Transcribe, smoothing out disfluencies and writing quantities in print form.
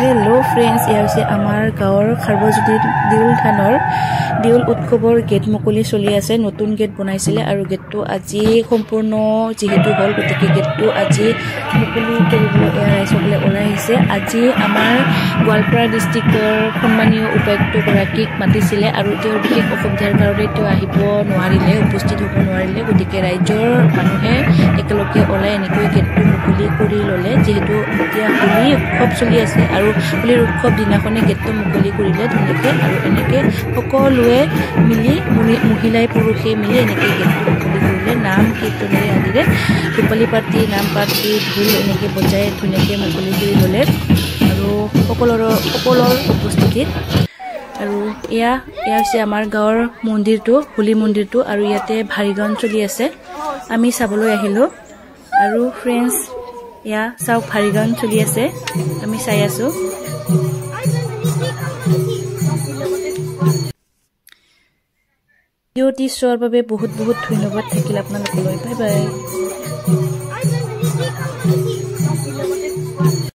hello friends इया হৈছে আমাৰ গাঁৱৰ খাৰবজুদি দিউল থানৰ দিউল উৎসৱৰ গেট মুকলি চলি আছে নতুন গেট বনাইছিলে আৰু গেটটো আজি সম্পূৰ্ণ যেহেতু হল গতিকে গেটটো আজি মুকলি কৰিবলৈ এয়া ৰাইজসকলে ওলাই আহিছে আজি আমাৰ গোৱালপাৰা ডিস্ট্ৰিক্টৰ সন্মানীয় উপায়ুক্ত গৰাকীক মাতিছিলে আৰু তেওঁৰ বিশেষ অসুবিধাৰ কাৰণে তেওঁ আহিব নোৱাৰিলে উপস্থিত হ'ব নোৱাৰিলে গতিকে ৰাইজৰ মানুহে একেলগে ওলাই এনেকৈ গেটটো মুকলি কৰি ললে যেহেতু এতিয়া হোলী উৎসৱ চলি আছে আৰু হোলীৰ উৎসৱ দিনাখনে গেটটো মুকলি কৰিলে ধুনীয়াকে আৰু এনেকে সকলোৱে মিলি মহিলাই পুৰুষে মিলি এনেকে গেটটো মুকলি কৰিলে নাম কীৰ্তনেৰে আদিৰে ৰূপালী পাৰ্টি নাম পাৰ্টি ঢোল এনেকে বজাই ধুনীয়াকে মুকলি কৰি ললে আৰু সকলৰ উপস্থিতিত আৰু এয়া হৈছে আমাৰ গাঁৱৰ মন্দিৰটো হোলী মন্দিৰটো আৰু ইয়াতে ভাৰী গান চলি আছে আমি চাবলৈ আহিলো আৰু ফ্ৰেন্ডছ এয়া চাওক ভাৰী গান চলি আছে আমি চাই আছো ভিডিঅ'টি চোৱাৰ বাবে বহুত বহুত ধন্যবাদ থাকিল আপোনালোকলৈ বাই বাই